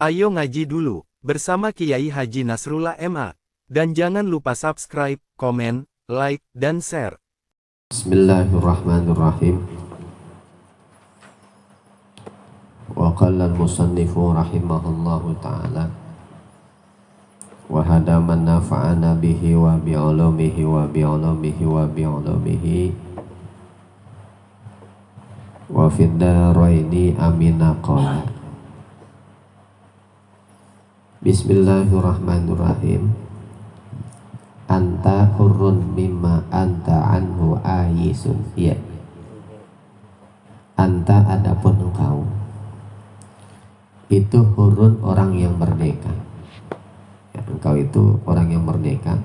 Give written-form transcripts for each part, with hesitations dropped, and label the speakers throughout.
Speaker 1: Ayo ngaji dulu, bersama Kiai Haji Nasrullah MA. Dan jangan lupa subscribe, komen, like, dan share.
Speaker 2: Bismillahirrahmanirrahim. Wa qala al-musannifu rahimahullahu ta'ala wa hada man nafa'ana bihi wa bi'ulumihi wa bi'ulumihi wa bi'ulumihi wa fid daraini amina qala. Bismillahirrahmanirrahim. Anta hurrun mimma anta anhu ayisun. Ya. Anta adapun engkau itu hurun, orang yang merdeka. Ya, engkau itu orang yang merdeka.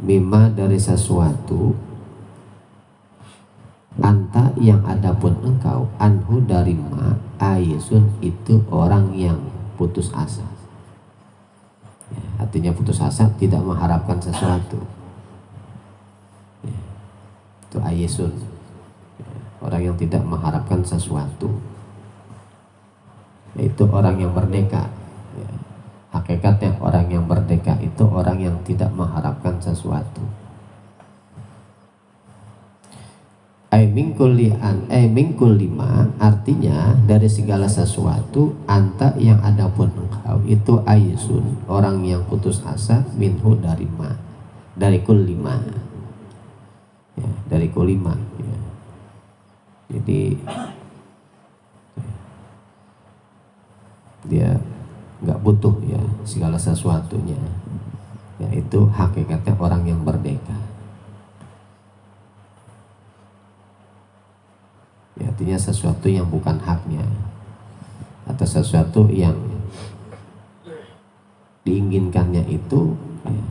Speaker 2: Mimma dari sesuatu. Anta yang adapun engkau anhu dari ma ayisun itu orang yang putus asa. Ya, artinya putus asa, tidak mengharapkan sesuatu. Ya, itu ayisun. Ya, orang yang tidak mengharapkan sesuatu. Itu orang yang merdeka. Ya, hakikatnya orang yang merdeka itu orang yang tidak mengharapkan sesuatu. Mingkul lima artinya dari segala sesuatu. Anta yang adapun engkau itu ayisun, orang yang putus asa, minhu dari ma, dari kul lima. Ya, dari kul lima. Ya. Jadi dia nggak butuh ya segala sesuatunya. Ya, itu hakikatnya orang yang merdeka. Ya, artinya sesuatu yang bukan haknya atau sesuatu yang diinginkannya itu ya,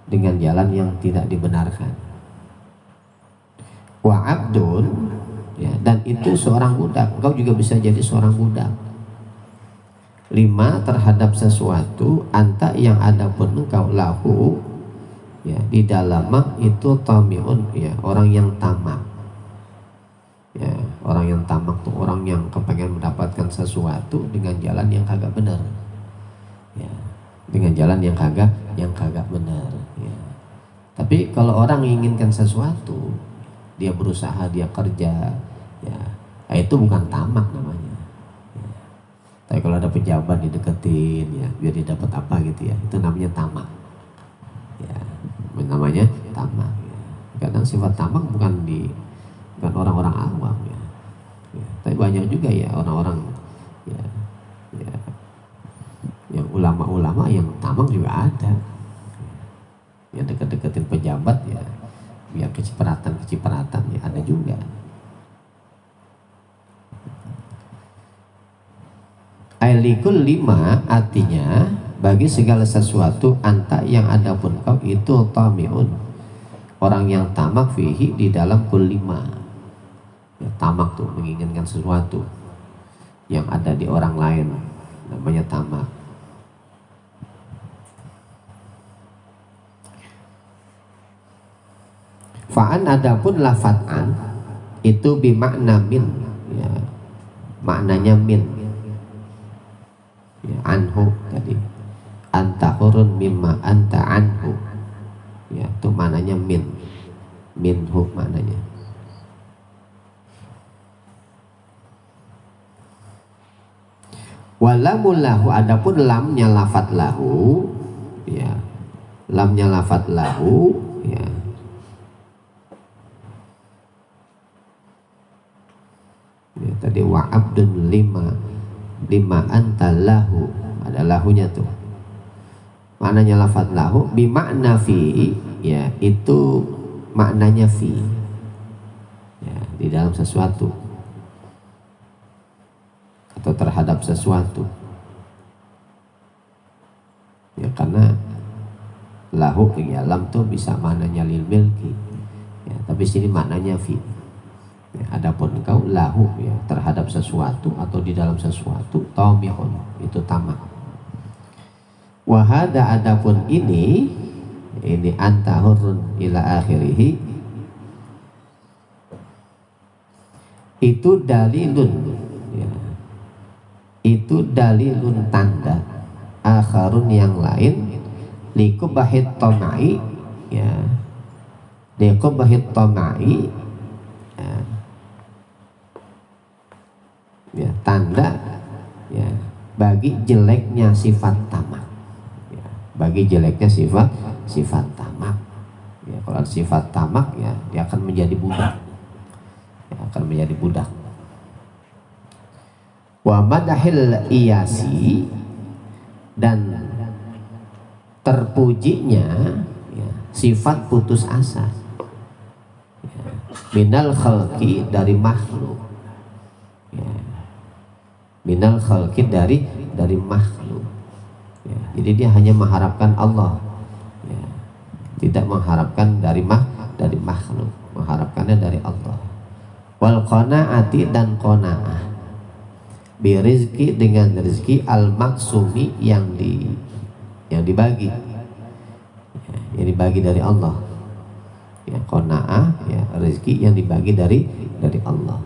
Speaker 2: dengan jalan yang tidak dibenarkan. Wa abdun ya, dan itu seorang budak. Engkau juga bisa jadi seorang budak. Lima terhadap sesuatu. Anta yang ada pun engkau lahu ya, di dalamnya itu tamiun ya, orang yang tamak. Ya, orang yang tamak tuh orang yang kepengen mendapatkan sesuatu dengan jalan yang kagak benar. Ya, dengan jalan yang kagak benar. Ya. Tapi kalau orang menginginkan sesuatu, dia berusaha, dia kerja, ya, itu bukan tamak namanya. Ya. Tapi kalau ada pejabat dideketin, ya, biar dia dapat apa gitu ya, itu namanya tamak. Ya, namanya tamak. Ya. Kadang sifat tamak bukan orang-orang awam ya. Ya, tapi banyak juga ya orang-orang ya, yang ulama-ulama yang tamak juga ada. Yang deket-deketin pejabat ya, biar kecipratan ya ada juga. Ailikul lima artinya bagi segala sesuatu. Anta yang ada pun kau itu tamiun, orang yang tamak fihi di dalam kul lima. Ya, tamak tuh menginginkan sesuatu yang ada di orang lain, namanya tamak. Fa'an adapun lafad'an itu bimakna min ya, maknanya min ya, anhu tadi anta hurun mimma anta anhu ya, itu maknanya minhu maknanya. Walamul lahu adapun lamnya lafat lahu ya, lamnya lafat lahu ya, ya tadi wa abdun lima anta lahu, ada lahunya tuh. Maknanya lafat lahu bimakna fi ya, itu maknanya fi ya, di dalam sesuatu atau terhadap sesuatu ya, karena lahu ya, lam tuh bisa maknanya lil milki ya, tapi sini maknanya fi ya, adapun engkau lahu ya, terhadap sesuatu atau di dalam sesuatu, tamihun itu tamak. Wahada adapun ini anta hurun ila akhirih itu dalilun ya, itu dalilun tanda akharun yang lain likubahit tomai, ya, likubahit tomai, ya, ya, tanda, ya, bagi jeleknya sifat tamak, ya, bagi jeleknya sifat tamak, ya, kalau sifat tamak, ya, dia akan menjadi budak, ya, akan menjadi budak. Wa madahil iyasi, dan terpujinya, ya, sifat putus asa, ya, minal khalqi, dari makhluk, ya, minal khalqi, dari makhluk, ya, jadi dia hanya mengharapkan Allah, ya, tidak mengharapkan dari makhluk, mengharapkannya dari Allah. Wal qanaati, dan qanaah birizki, dengan rezeki al maksumi, yang dibagi, ya, yang dibagi dari Allah, ya, qanaah, ya, rezeki yang dibagi dari Allah.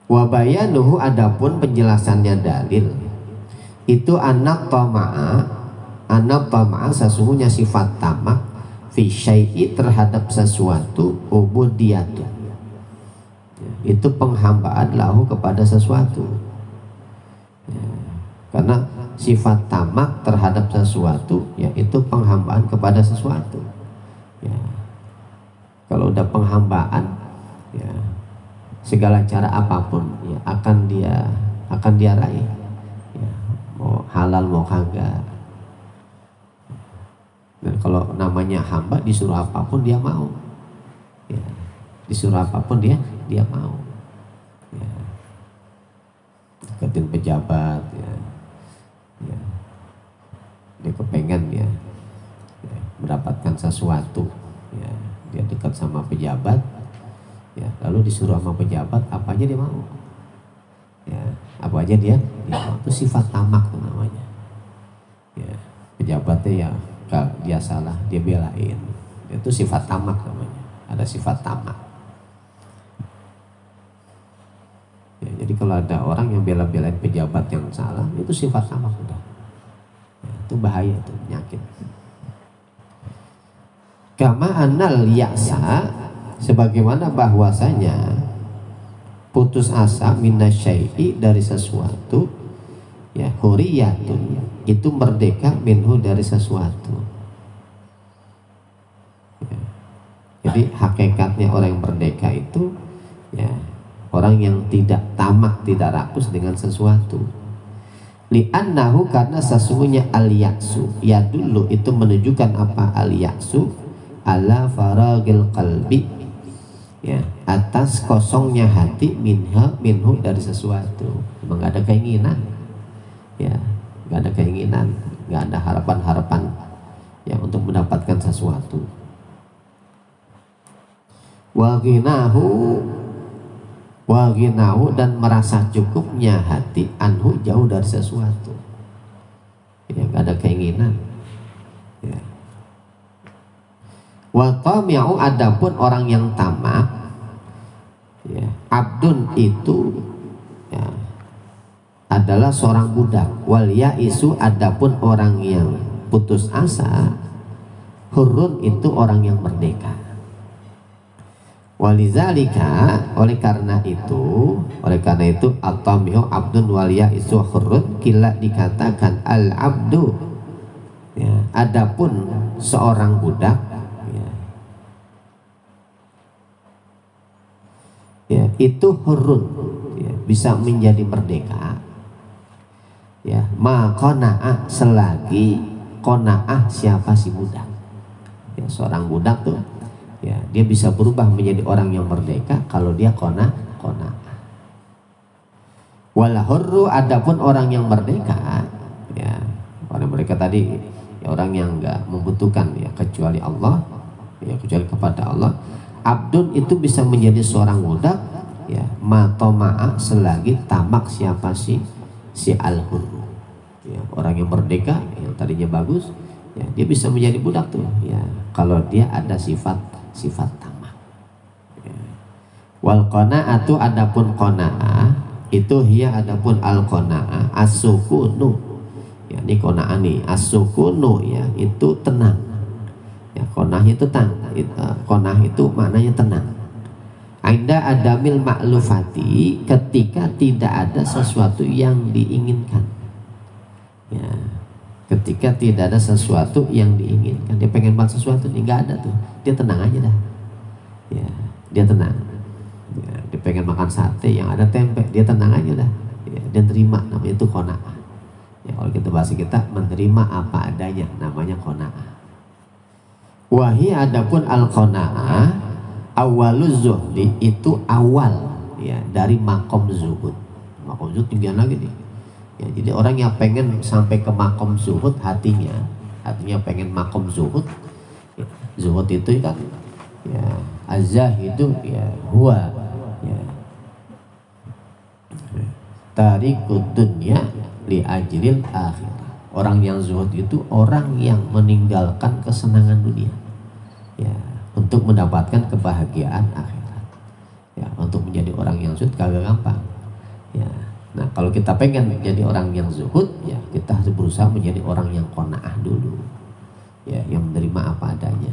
Speaker 2: Wa bayanuhu, adapun penjelasannya dalil itu anak tama'a sesungguhnya sifat tamak fi syai'i, terhadap sesuatu, ubudiyatu, itu penghambaan lahu, kepada sesuatu, ya, karena sifat tamak terhadap sesuatu, yaitu penghambaan kepada sesuatu, ya. Kalau udah penghambaan, ya, segala cara apapun, ya, akan dia raih, ya, mau halal mau kagak. Dan kalau namanya hamba, disuruh apapun dia mau, ya, disuruh apapun dia mau, ya, deketin pejabat, ya, ya, dia kepengen, ya, mendapatkan sesuatu, ya, dia dekat sama pejabat, ya, lalu disuruh sama pejabat, apa aja dia mau, ya, apa aja dia mau. Itu sifat tamak tuh namanya, ya, pejabatnya, ya, kalau dia salah dia belain, itu sifat tamak namanya, ada sifat tamak. Ya, jadi kalau ada orang yang bela-belain pejabat yang salah, itu sifat tamak udah, ya, itu bahaya, itu penyakit. Kama anal ya'sa, sebagaimana bahwasanya putus asa minasyai'i, dari sesuatu, ya, huriyatun, itu merdeka, minhu, dari sesuatu, ya. Jadi hakikatnya orang yang merdeka itu, ya, orang yang tidak tamak, tidak rakus dengan sesuatu. Li'annahu, karena sesungguhnya al-yaksu, ya, dulu itu menunjukkan apa al-yaksu, ala faragil qalbi, ya, atas kosongnya hati, minhu, dari sesuatu. Memang gak ada keinginan, ya, gak ada keinginan, gak ada harapan-harapan, ya, untuk mendapatkan sesuatu. Wa ghinahu, dan merasa cukupnya hati, anhu, jauh dari sesuatu, ya, gak ada keinginan, ya. Wa tami'u, adapun orang yang tamak, ya, abdun itu, ya, adalah seorang budak. Wal ya'isu, adapun orang yang putus asa, hurun, itu orang yang merdeka. Walizalika, oleh karena itu at-tami'u abdun wal ya'isu hurun, kila dikatakan al-abdu, ya, adapun seorang budak, ya, itu hurun, ya, bisa menjadi merdeka, ya, ma qana'a, selagi qana'a, siapa si budak, ya, seorang budak tuh, ya, dia bisa berubah menjadi orang yang merdeka kalau dia qana'a. Wal hurru, adapun orang yang merdeka, ya, orang mereka tadi, ya, orang yang enggak membutuhkan, ya, kecuali Allah, ya, kecuali kepada Allah. Abdun itu bisa menjadi seorang budak, ya, matoma'a, selagi tamak siapa si al-hurru, ya, orang yang merdeka, yang tadinya bagus, ya, dia bisa menjadi budak tuh, ya, kalau dia ada sifat tamak, ya. Wal qanaatu adapun qanaah itu hiya adapun al qanaah as-sukunu. Ya, ini qanaah nih, as-sukunu ya itu tenang. Ya, qanaah itu qanaah itu maknanya tenang. Ainda adamil ma'lufati, ketika tidak ada sesuatu yang diinginkan. Ya, ketika tidak ada sesuatu yang diinginkan, dia pengen banget sesuatu nih, nggak ada tuh, dia tenang aja dah. Ya, dia tenang. Ya, dia pengen makan sate yang ada tempe, dia tenang aja dah. Ya, dia terima, namanya itu qanaah. Ya, kalau kita bahasa kita menerima apa adanya, namanya qanaah. Wahi adapun al qanaah awaluz zuhdi, itu awal ya dari makom zuhud. Makom zuhud tinggal lagi nih. Ya, jadi orang yang pengen sampai ke makom zuhud hatinya pengen makom zuhud. Ya, zuhud itu kan ya az-zahidu ya huwa ya tarikud dunya li ajril akhirah. Orang yang zuhud itu orang yang meninggalkan kesenangan dunia ya untuk mendapatkan kebahagiaan akhirat. Ya, untuk menjadi orang yang zuhud kagak gampang. Ya. Nah, kalau kita pengen menjadi orang yang zuhud, ya kita harus berusaha menjadi orang yang qanaah dulu. Ya, yang menerima apa adanya.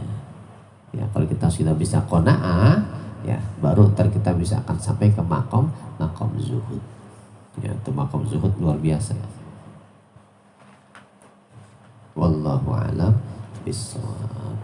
Speaker 2: Ya, kalau kita sudah bisa qanaah, ya baru kita bisa akan sampai ke makom zuhud. Ya, itu makom zuhud luar biasa. Wallahu a'lam bishawab.